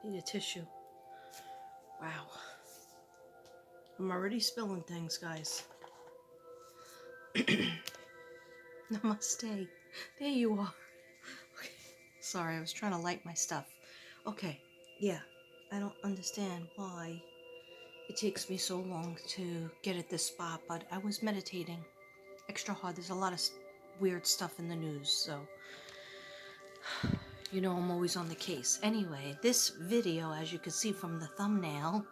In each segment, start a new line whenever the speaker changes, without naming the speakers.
Need a tissue. Wow. I'm already spilling things, guys. Namaste. There you are. Okay. Sorry, I was trying to light my stuff. Okay. Yeah. I don't understand why it takes me so long to get at this spot, but I was meditating extra hard. There's a lot of weird stuff in the news, so you know I'm always on the case. Anyway, this video, as you can see from the thumbnail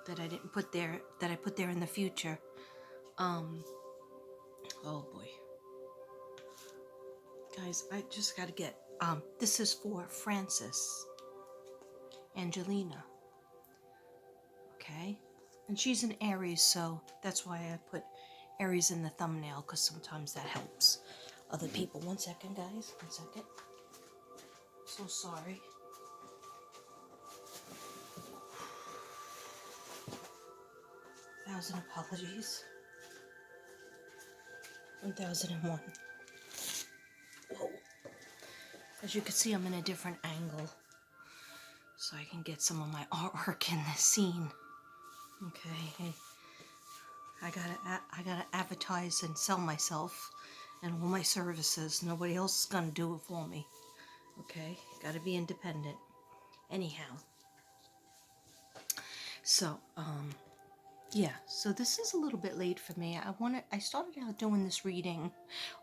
that I didn't put there, that I put there in the future, oh boy. Guys, I just gotta get, this is for Frances, Angelina, okay? And she's an Aries, so that's why I put Aries in the thumbnail, because sometimes that helps other people. 1 second, guys, 1 second. So sorry. Thousand apologies. 1001. Whoa. As you can see, I'm in a different angle, so I can get some of my artwork in this scene. Okay, hey, I gotta advertise and sell myself and all my services. Nobody else is gonna do it for me. Okay, gotta be independent. Anyhow, so yeah, so this is a little bit late for me. I started out doing this reading,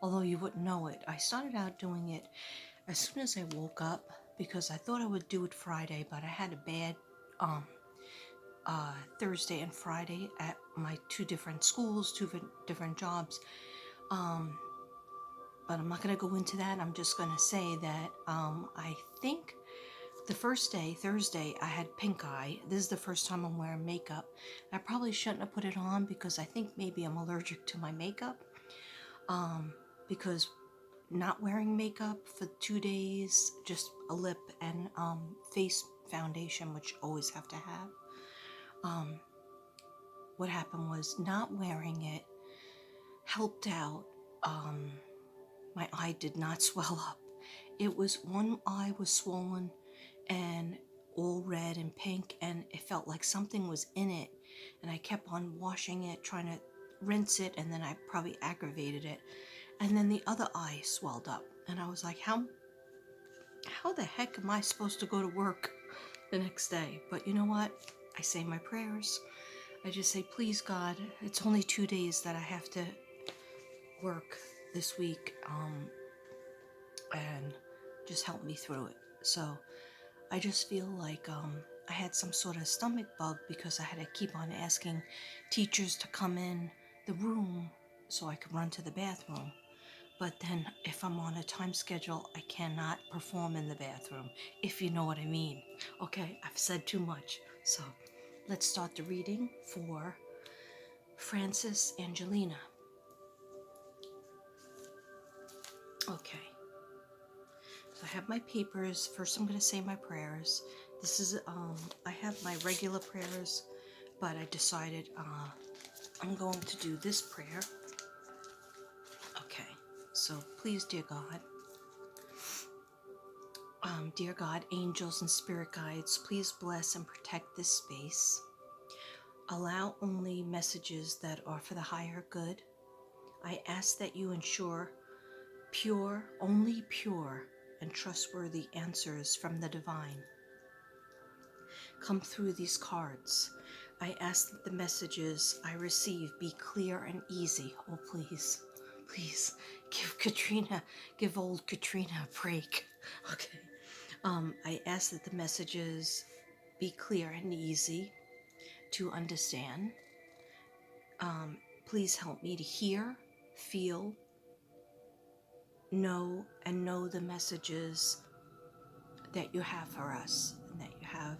although you wouldn't know it. I started out doing it as soon as I woke up, because I thought I would do it Friday, but I had a bad Thursday and Friday at my two different schools, two different jobs. But I'm not going to go into that. I'm just going to say that I think the first day, Thursday, I had pink eye. This is the first time I'm wearing makeup. I probably shouldn't have put it on because I think maybe I'm allergic to my makeup. Because not wearing makeup for 2 days, just a lip and face foundation, which you always have to have. What happened was not wearing it helped out. My eye did not swell up. It was, one eye was swollen and all red and pink, and it felt like something was in it, and I kept on washing it, trying to rinse it, and then I probably aggravated it, and then the other eye swelled up, and I was like, how the heck am I supposed to go to work the next day? But you know what? I say my prayers. I just say, please God, it's only 2 days that I have to work this week, and just help me through it. So I just feel like I had some sort of stomach bug, because I had to keep on asking teachers to come in the room so I could run to the bathroom. But then if I'm on a time schedule, I cannot perform in the bathroom, if you know what I mean. Okay, I've said too much. So let's start the reading for Frances, Angelina. Okay. So I have my papers. First I'm going to say my prayers. This is, I have my regular prayers, but I decided I'm going to do this prayer. Okay, so please, dear God, dear God, angels and spirit guides, please bless and protect this space. Allow only messages that are for the higher good. I ask that you ensure pure, only pure and trustworthy answers from the divine come through these cards. I ask that the messages I receive be clear and easy. Oh, please, please, give old Katrina a break. Okay. I ask that the messages be clear and easy to understand. Please help me to hear, feel, know the messages that you have for us, and that you have,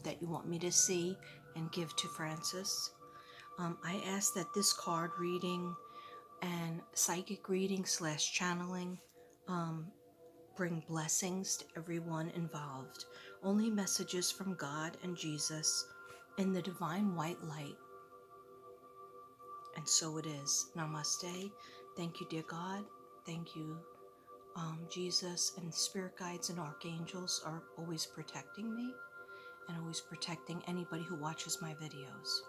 that you want me to see and give to Francis. I ask that this card reading and psychic reading / channeling bring blessings to everyone involved. Only messages from God and Jesus in the divine white light. And so it is. Namaste. Thank you, dear God. Thank you, Jesus, and spirit guides and archangels are always protecting me and always protecting anybody who watches my videos.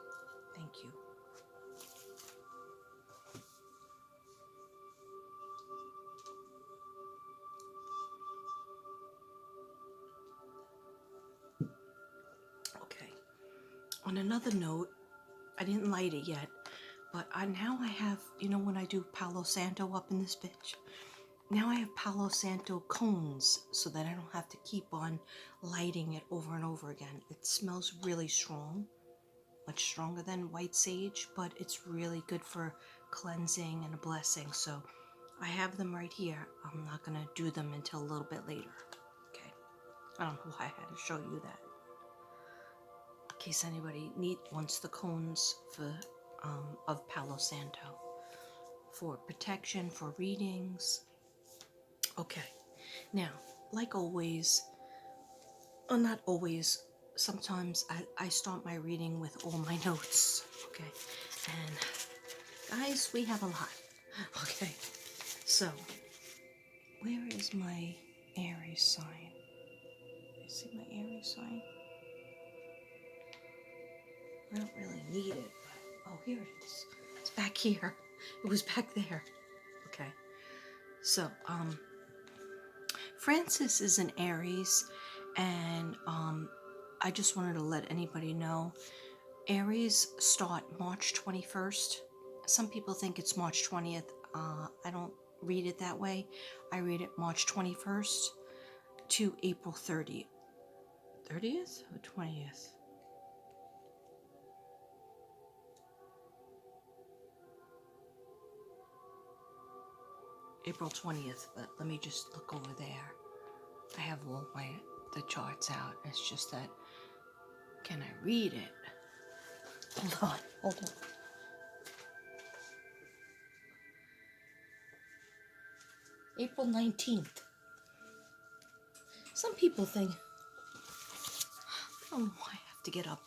Thank you. Okay. On another note, I didn't light it yet, but now I have, when I do Palo Santo up in this bitch, now I have Palo Santo cones so that I don't have to keep on lighting it over and over again. It smells really strong, much stronger than white sage, but it's really good for cleansing and a blessing. So I have them right here. I'm not going to do them until a little bit later. Okay. I don't know why I had to show you that. In case anybody wants the cones of Palo Santo for protection, for readings. Okay. Now, like always, or not always, sometimes I start my reading with all my notes. Okay. And guys, we have a lot. Okay. So, where is my Aries sign? You see my Aries sign? I don't really need it, but oh, here it is. It's back here. It was back there. Okay. So, Francis is an Aries, and I just wanted to let anybody know Aries start March 21st. Some people think it's March 20th. I don't read it that way. I read it March 21st to April 30th. 30th or 20th? April 20th, but let me just look over there. I have all the charts out. It's just that, can I read it? Hold on. April 19th. Some people think, I don't know why I have to get up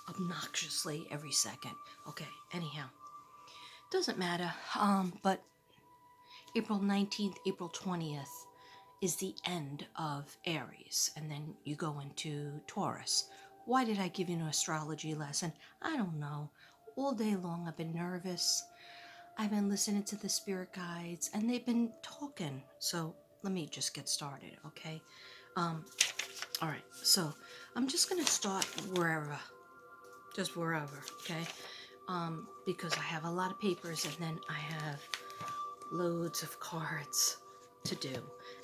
obnoxiously every second. Okay, anyhow. Doesn't matter. But April 19th, April 20th is the end of Aries, and then you go into Taurus. Why did I give you an astrology lesson? I don't know. All day long I've been nervous. I've been listening to the spirit guides, and they've been talking. So let me just get started, okay? All right, so I'm just going to start wherever, just wherever, okay? Because I have a lot of papers, and then I have loads of cards to do.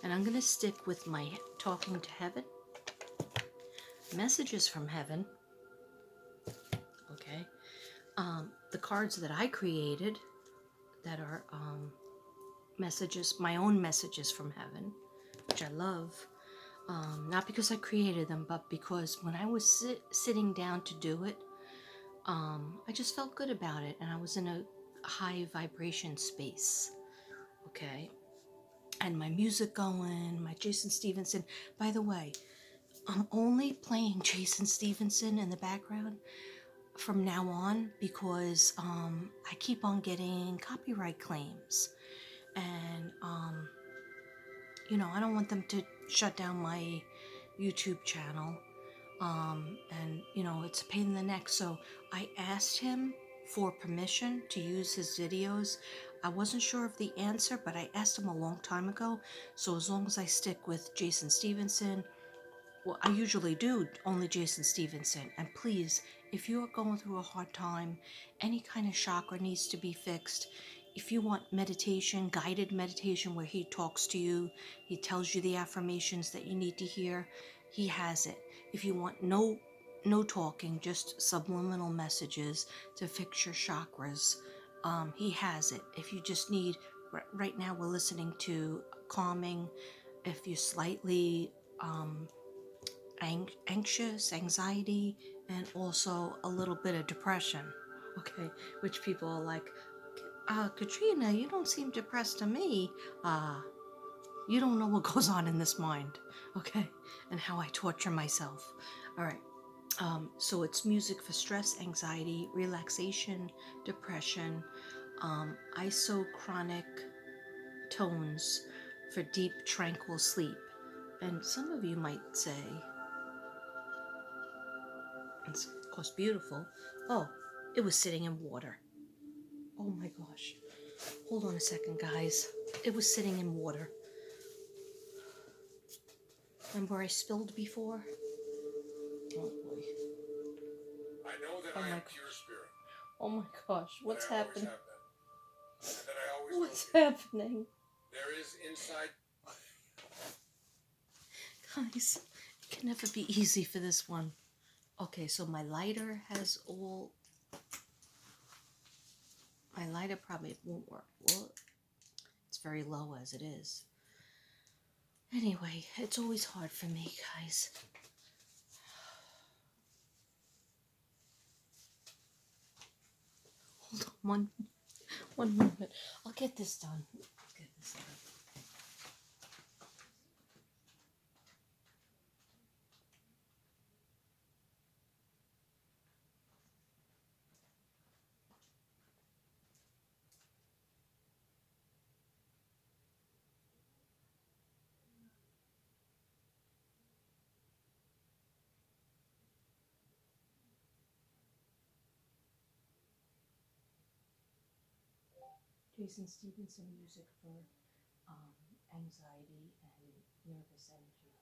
And I'm going to stick with my talking to heaven, messages from heaven, okay? The cards that I created that are messages, my own messages from heaven, which I love. Not because I created them, but because when I was sitting down to do it, I just felt good about it, and I was in a high vibration space, okay? And my music going, my Jason Stevenson. By the way, I'm only playing Jason Stevenson in the background from now on because I keep on getting copyright claims, and I don't want them to shut down my YouTube channel, and it's a pain in the neck. So I asked him for permission to use his videos. I wasn't sure of the answer, but I asked him a long time ago. So as long as I stick with Jason Stevenson, well, I usually do only Jason Stevenson. And please, if you are going through a hard time, any kind of chakra needs to be fixed. If you want meditation, guided meditation where he talks to you, he tells you the affirmations that you need to hear, he has it. If you want no talking, just subliminal messages to fix your chakras, he has it. If you just need, right now we're listening to calming. If you're slightly anxious, anxiety, and also a little bit of depression, okay, which people are like, Katrina, you don't seem depressed to me. You don't know what goes on in this mind, okay, and how I torture myself. All right. So it's music for stress, anxiety, relaxation, depression, isochronic tones for deep, tranquil sleep. And some of you might say, it's of course beautiful, oh, it was sitting in water. Oh my gosh. Hold on a second, guys. It was sitting in water. Remember I spilled before? Oh boy.
I know that I am pure spirit.
Oh my gosh, what's happening?
And that I always
What's
will be.
happening?
There is inside.
Guys, it can never be easy for this one. Okay, so my lighter has all... My lighter probably won't work. Well, it's very low as it is. Anyway, it's always hard for me, guys. Hold on one moment. I'll get this done. Get this done. Jason Stevenson music for anxiety and nervous energy.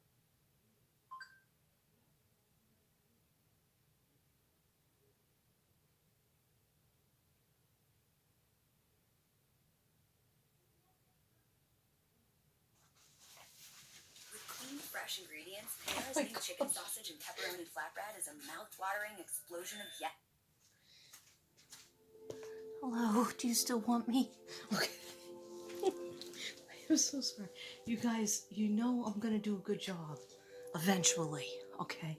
With clean, fresh ingredients, Panera's new chicken sausage and pepperoni flatbread is a mouth-watering explosion of yes.
Hello, do you still want me? Okay. I'm so sorry. You guys, you know I'm gonna do a good job. Eventually, okay?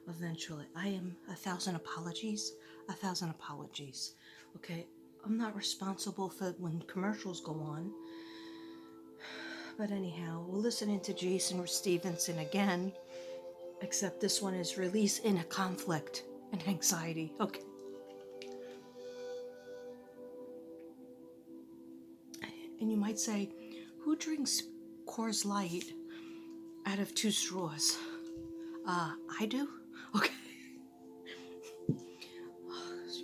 Eventually. I am 1,000 apologies. 1,000 apologies. Okay? I'm not responsible for when commercials go on. But anyhow, we're listening to Jason Stevenson again. Except this one is release in a conflict and anxiety. Okay. And you might say, who drinks Coors Light out of 2 straws? I do? Okay.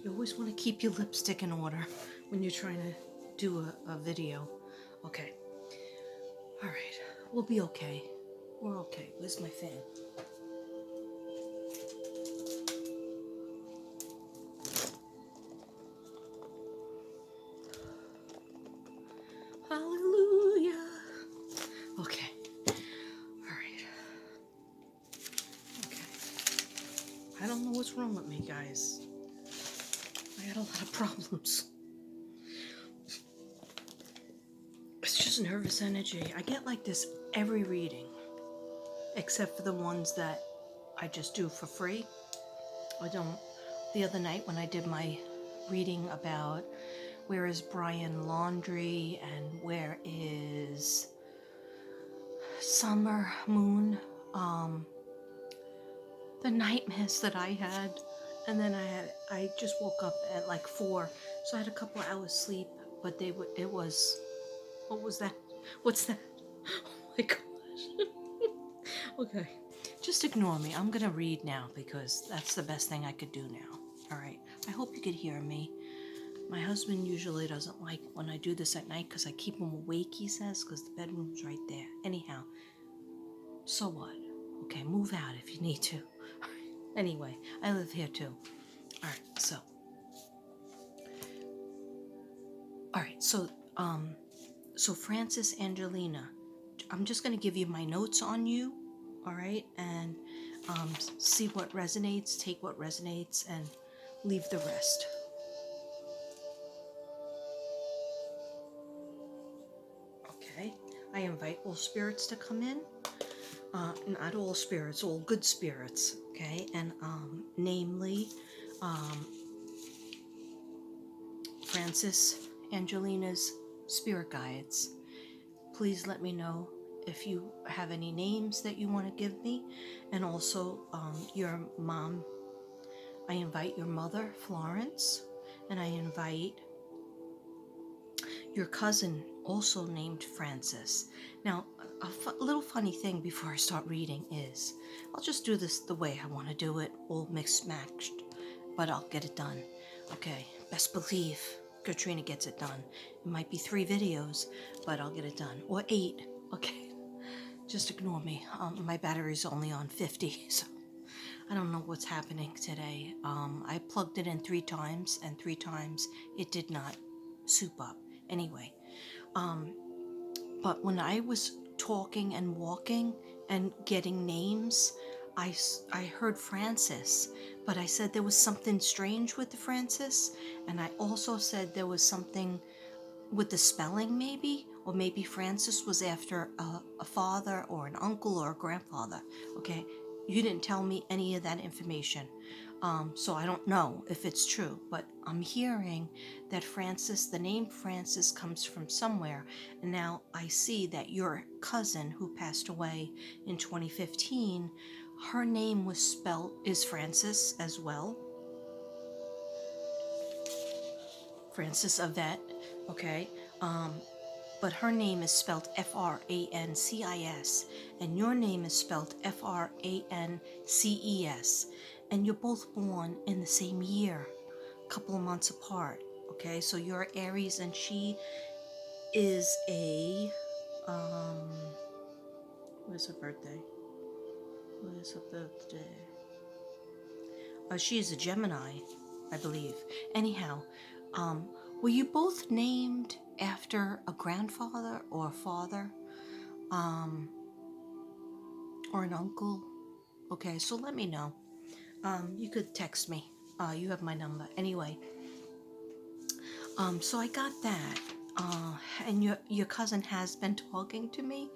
You always want to keep your lipstick in order when you're trying to do a video. Okay. Alright. We'll be okay. We're okay. Where's my fan? Hallelujah. Okay. Alright. Okay. I don't know what's wrong with me, guys. I got a lot of problems. It's just nervous energy. I get like this every reading, except for the ones that I just do for free. I don't. The other night when I did my reading about where is Brian Laundrie and where is Summer Moon, the nightmares that I had, and then I just woke up at like 4, so I had a couple of hours sleep, but it was, what was that? What's that? Oh my gosh. Okay, just ignore me. I'm gonna read now because that's the best thing I could do now. All right, I hope you could hear me. My husband usually doesn't like when I do this at night because I keep him awake, he says, because the bedroom's right there. Anyhow, so what? Okay, move out if you need to. Anyway, I live here too. Alright, so Francis, Angelina, I'm just going to give you my notes on you, all right, and see what resonates, take what resonates, and leave the rest. Okay, I invite all spirits to come in. Not all spirits, all good spirits, okay, and namely Francis, Angelina's spirit guides. Please let me know if you have any names that you want to give me, and also your mom. I invite your mother, Florence, and I invite your cousin, also named Francis. Now, a little funny thing before I start reading is I'll just do this the way I want to do it, all mixed matched, but I'll get it done. Okay, best believe Katrina gets it done. It might be 3 videos, but I'll get it done. Or 8. Okay, just ignore me. My battery's only on 50, so I don't know what's happening today. I plugged it in 3 times, and 3 times it did not soup up. Anyway, but when I was talking and walking and getting names, I heard Francis, but I said there was something strange with the Francis, and I also said there was something with the spelling, maybe, or maybe Francis was after a father or an uncle or a grandfather. Okay, you didn't tell me any of that information, so I don't know if it's true, but I'm hearing that Francis, the name Francis, comes from somewhere, and now I see that your cousin who passed away in 2015, her name was spelled is Francis as well. Francis Yvette, okay? But her name is spelled Francis, and your name is spelled Frances, and you're both born in the same year, a couple of months apart, okay? So you're Aries, and she is a, where's her birthday? Where's her birthday? She is a Gemini, I believe. Anyhow, were you both named after a grandfather or a father, or an uncle? Okay, so let me know. You could text me. You have my number. Anyway, so I got that. And your cousin has been talking to me.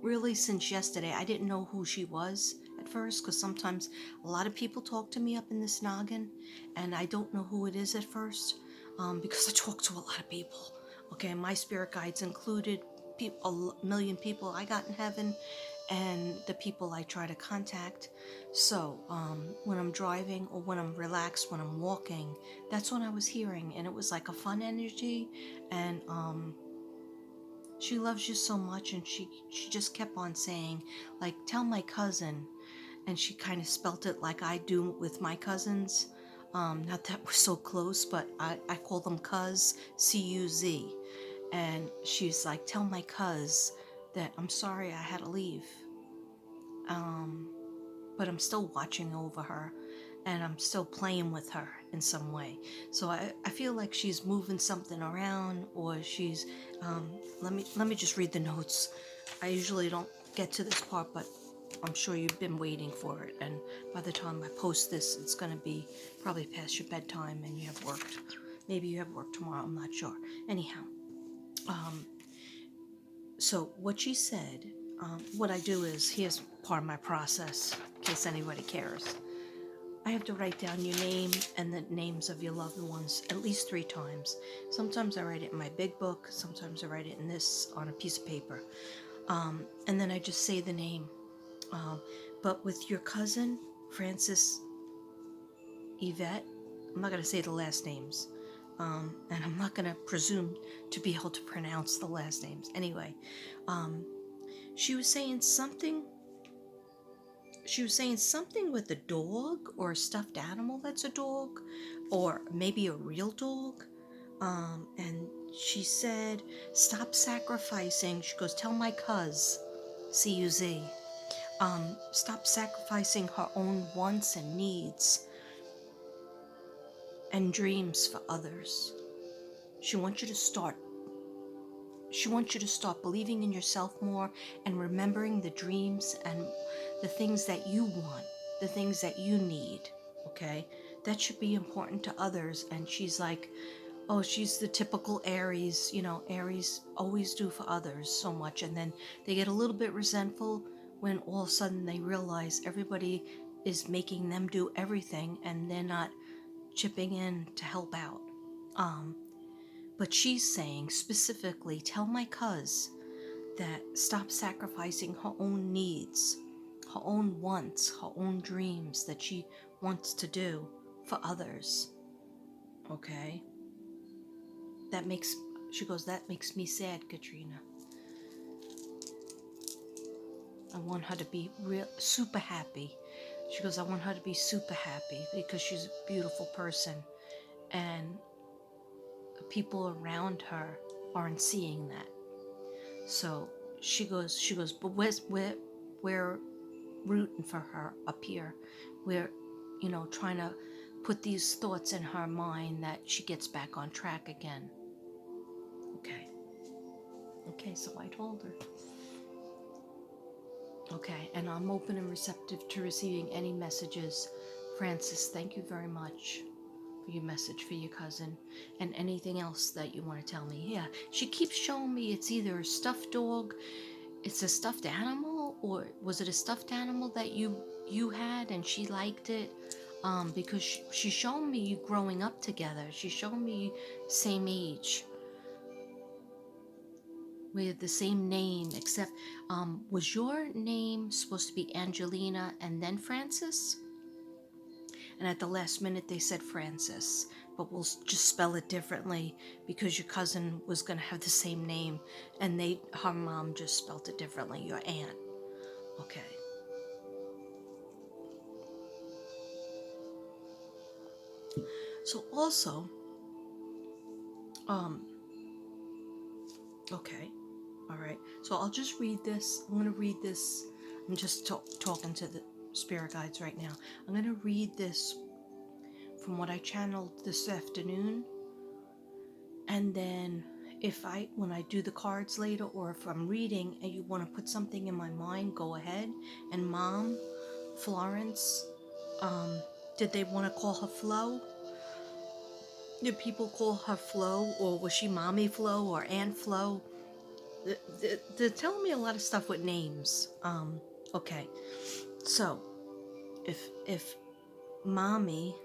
Really since yesterday. I didn't know who she was at first, because sometimes a lot of people talk to me up in this noggin, and I don't know who it is at first, because I talk to a lot of people. Okay, my spirit guides included a million people I got in heaven, and the people I try to contact. So when I'm driving or when I'm relaxed, when I'm walking, that's what I was hearing, and it was like a fun energy, and she loves you so much, and she just kept on saying, like, tell my cousin, and she kind of spelt it like I do with my cousins. Not that we're so close, but I call them cuz, C-U-Z. And she's like, tell my cuz that I'm sorry I had to leave. But I'm still watching over her, and I'm still playing with her in some way. So I feel like she's moving something around, or she's let me just read the notes. I usually don't get to this part, but I'm sure you've been waiting for it, and by the time I post this, it's going to be probably past your bedtime and you have worked. Maybe you have work tomorrow, I'm not sure. Anyhow, so what she said, what I do is, here's part of my process, in case anybody cares. I have to write down your name and the names of your loved ones at least 3 times. Sometimes I write it in my big book, sometimes I write it in this on a piece of paper. And then I just say the name. But with your cousin, Francis Yvette, I'm not going to say the last names. And I'm not going to presume to be able to pronounce the last names. Anyway, she was saying something she was saying something with a dog or a stuffed animal that's a dog, or maybe a real dog. And she said, stop sacrificing. She goes, tell my cuz, C-U-Z, stop sacrificing her own wants and needs and dreams for others. She wants you to start. She wants you to start believing in yourself more and remembering the dreams and the things that you want, the things that you need, okay? That should be important to others. And she's like, oh, she's the typical Aries, Aries always do for others so much. And then they get a little bit resentful when all of a sudden they realize everybody is making them do everything and they're not chipping in to help out. But she's saying specifically, tell my cuz that stop sacrificing her own needs, her own wants, her own dreams that she wants to do for others. Okay? She goes, that makes me sad, Katrina. I want her to be super happy. She goes, I want her to be super happy because she's a beautiful person. And the people around her aren't seeing that. So she goes, but we're rooting for her up here. We're, trying to put these thoughts in her mind that she gets back on track again. Okay, so I told her. Okay, and I'm open and receptive to receiving any messages. Francis, thank you very much for your message for your cousin and anything else that you want to tell me. Yeah, she keeps showing me it's either a stuffed dog, it's a stuffed animal, or was it a stuffed animal that you had and she liked it? Because she's showing me you growing up together. She's showing me same age. We had the same name, except was your name supposed to be Angelina and then Francis? And at the last minute they said Francis, but we'll just spell it differently because your cousin was going to have the same name, and her mom just spelled it differently, your aunt. Okay. So also, okay, all right. So I'll just read this. I'm going to read this. I'm just talking to the spirit guides right now. I'm going to read this from what I channeled this afternoon. And then when I do the cards later, or if I'm reading and you want to put something in my mind, go ahead. And Mom, Florence, did they want to call her Flo? Did people call her Flo, or was she Mommy Flo or Aunt Flo? They're telling me a lot of stuff with names. Okay, so if Mommy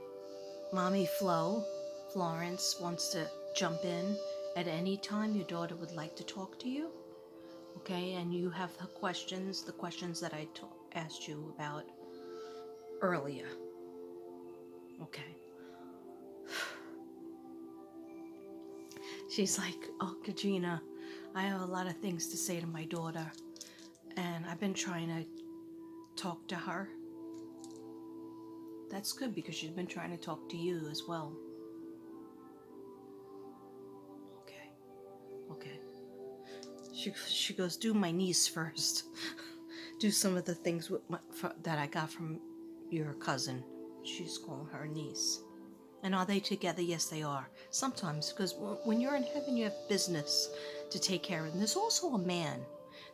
Florence wants to jump in at any time your daughter would like to talk to you, okay, and you have the questions that I asked you about earlier, okay. She's like, oh, Katrina, I have a lot of things to say to my daughter, and I've been trying to talk to her. That's good, because she's been trying to talk to you as well. Okay. She goes, do my niece first. Do some of the things that I got from your cousin. She's calling her niece. And are they together? Yes, they are. Sometimes, because when you're in heaven, you have business to take care of. And there's also a man.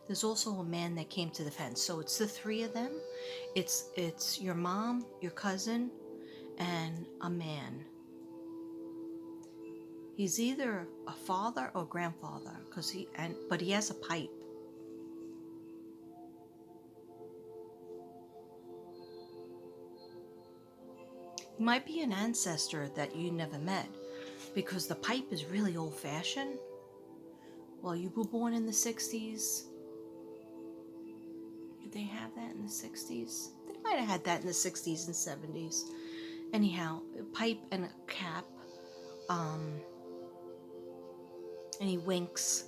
There's also a man that came to the fence. So it's the three of them. It's your mom, your cousin, and a man. He's either a father or grandfather, but he has a pipe. He might be an ancestor that you never met, because the pipe is really old-fashioned. Well, you were born in the 60s. Did they have that in the 60s? They might have had that in the 60s and 70s. Anyhow, a pipe and a cap. And he winks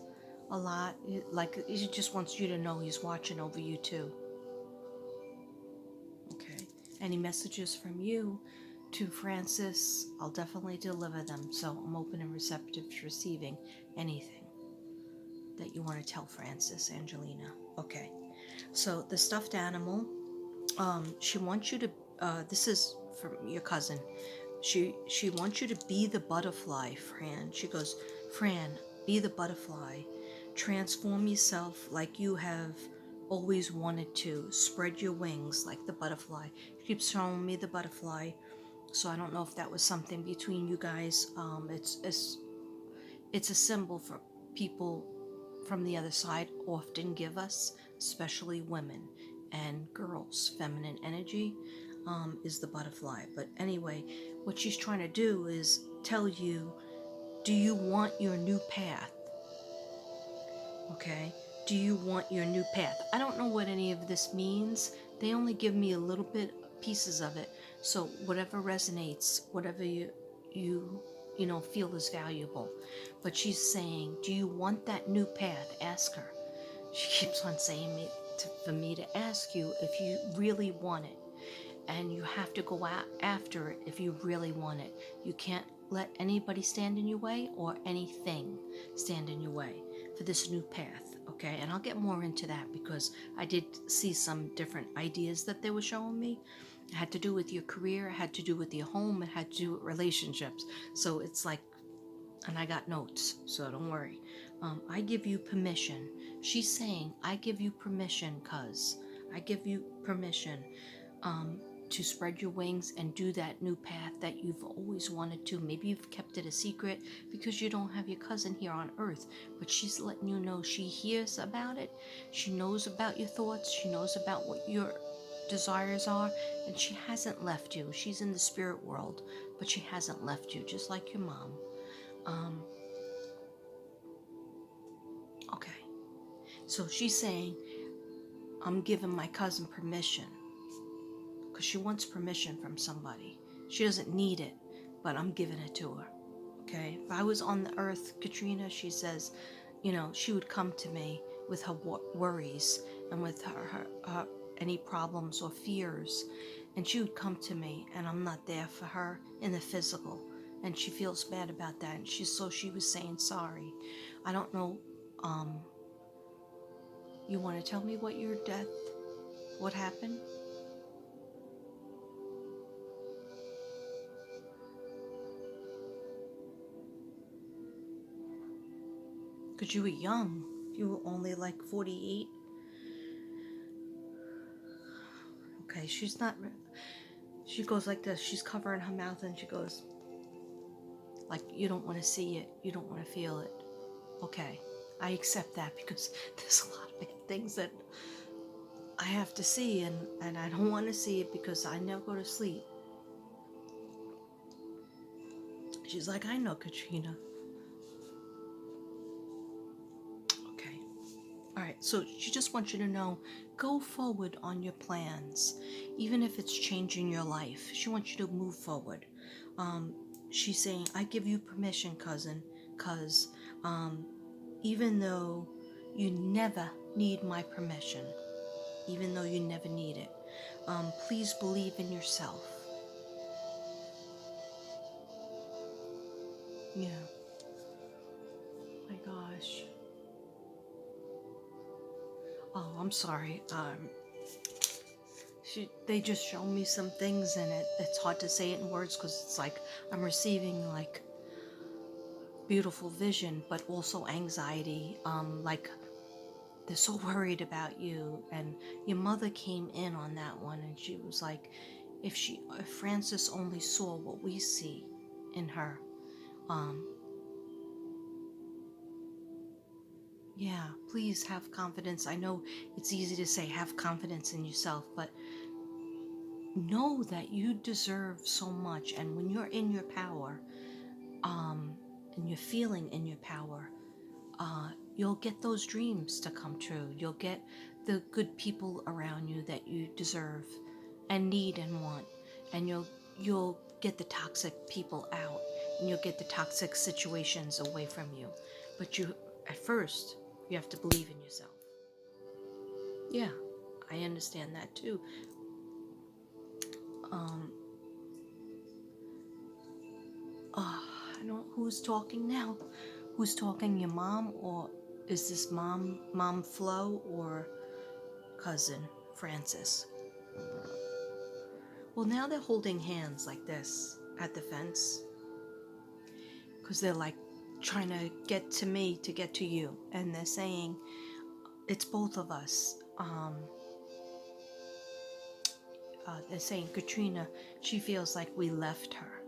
a lot. Like, he just wants you to know he's watching over you too. Any messages from you to Francis, I'll definitely deliver them. So I'm open and receptive to receiving anything that you want to tell Francis, Angelina. Okay. So the stuffed animal, she wants you to, this is from your cousin. She wants you to be the butterfly, Fran. She goes, Fran, be the butterfly. Transform yourself like you have always wanted to. Spread your wings like the butterfly. She keeps showing me the butterfly. So I don't know if that was something between you guys. It's a symbol for people from the other side often give us, especially women and girls. Feminine energy is the butterfly. But anyway, what she's trying to do is tell you, do you want your new path? Okay? Do you want your new path? I don't know what any of this means. They only give me a little bit pieces of it. So whatever resonates, whatever you know feel is valuable. But she's saying, do you want that new path? Ask her. She keeps on saying for me to ask you if you really want it. And you have to go out after it if you really want it. You can't let anybody stand in your way or anything stand in your way for this new path, okay? And I'll get more into that because I did see some different ideas that they were showing me. It had to do with your career, it had to do with your home, it had to do with relationships. So it's like, and I got notes, so don't worry. I give you permission. She's saying, I give you permission, cuz. I give you permission to spread your wings and do that new path that you've always wanted to. Maybe you've kept it a secret because you don't have your cousin here on earth, but she's letting you know she hears about it. She knows about your thoughts. She knows about what your desires are, and she hasn't left you. She's in the spirit world, but she hasn't left you, just like your mom. Okay. So she's saying, I'm giving my cousin permission because she wants permission from somebody. She doesn't need it, but I'm giving it to her. Okay? If I was on the earth, Katrina, she says, you know, she would come to me with her worries and with her any problems or fears, and she would come to me, and I'm not there for her in the physical, and she feels bad about that, and she was saying sorry. I don't know. You want to tell me what your death, what happened? Because you were young. You were only like 48. Okay, she's not. She goes like this. She's covering her mouth and she goes, like, you don't want to see it. You don't want to feel it. Okay, I accept that because there's a lot of bad things that I have to see, and I don't want to see it because I never go to sleep. She's like, I know, Katrina. Okay. All right, so she just wants you to know, go forward on your plans, even if it's changing your life. She wants you to move forward. She's saying, I give you permission, cousin, because even though you never need my permission, even though you never need it, please believe in yourself. Yeah. My gosh. Oh, I'm sorry. They just show me some things, and it's hard to say it in words because it's like I'm receiving like beautiful vision, but also anxiety. Like they're so worried about you, and your mother came in on that one, and she was like, if Frances only saw what we see in her, yeah, please have confidence. I know it's easy to say have confidence in yourself, but know that you deserve so much, and when you're in your power, and you're feeling in your power, you'll get those dreams to come true. You'll get the good people around you that you deserve and need and want, and you'll get the toxic people out, and you'll get the toxic situations away from you. But at first you have to believe in yourself. Yeah, I understand that too. I don't. Who's talking now? Who's talking? Your mom, or is this mom Flo, or cousin Francis? Well, now they're holding hands like this at the fence because they're like trying to get to me to get to you, and they're saying it's both of us. They're saying Katrina, she feels like we left her,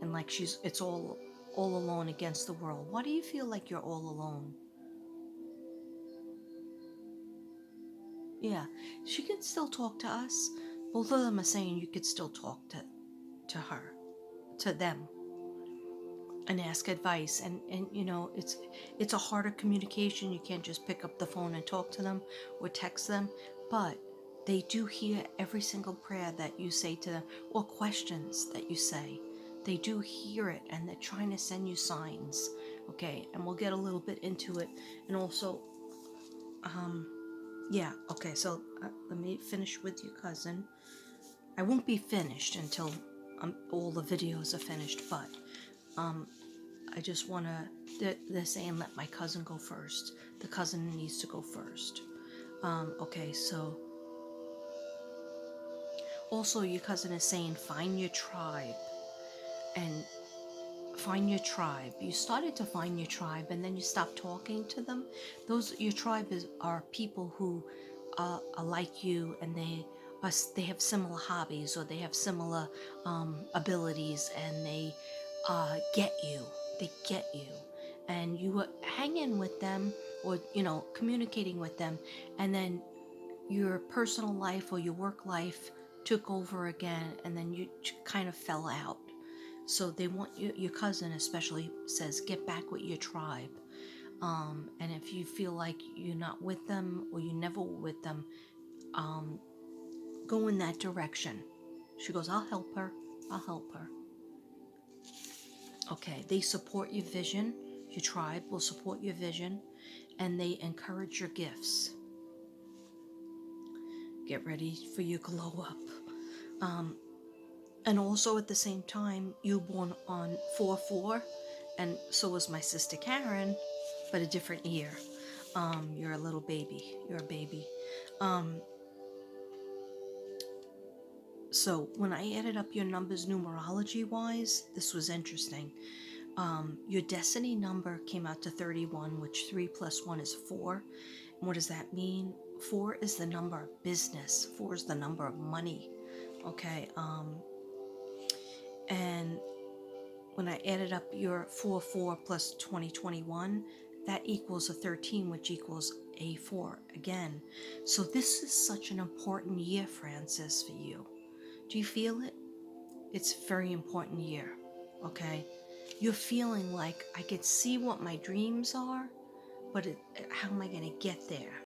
and like it's all alone against the world. Why do you feel like you're all alone? Yeah, she can still talk to us. Both of them are saying you could still talk to her, to them, and ask advice. And you know, it's a harder communication. You can't just pick up the phone and talk to them or text them, but they do hear every single prayer that you say to them or questions that you say. They do hear it, and they're trying to send you signs. Okay, and we'll get a little bit into it. And also, yeah, okay, so let me finish with your cousin. I won't be finished until all the videos are finished, but I just want to. They're saying let my cousin go first. The cousin needs to go first. Okay, so also your cousin is saying find your tribe and find your tribe. You started to find your tribe, and then you stopped talking to them. Those your tribe are people who are like you, and they have similar hobbies or they have similar abilities, and they get you. They get you, and you were hanging with them, or communicating with them, and then your personal life or your work life took over again, and then you kind of fell out. So they want you, your cousin especially says, get back with your tribe. And if you feel like you're not with them or you never were with them, go in that direction. She goes, I'll help her. I'll help her. Okay, they support your vision. Your tribe will support your vision, and they encourage your gifts. Get ready for your glow up. And also at the same time, you were born on 4/4, and so was my sister Karen, but a different year. You're a little baby. You're a baby. So when I added up your numbers numerology wise, this was interesting. Your destiny number came out to 31, which 3 plus 1 is 4. And what does that mean? 4 is the number of business. 4 is the number of money. Okay. And when I added up your 4/4 plus 2021, that equals a 13, which equals a 4 again. So this is such an important year, Francis, for you. Do you feel it? It's a very important year, okay? You're feeling like I could see what my dreams are, but how am I going to get there?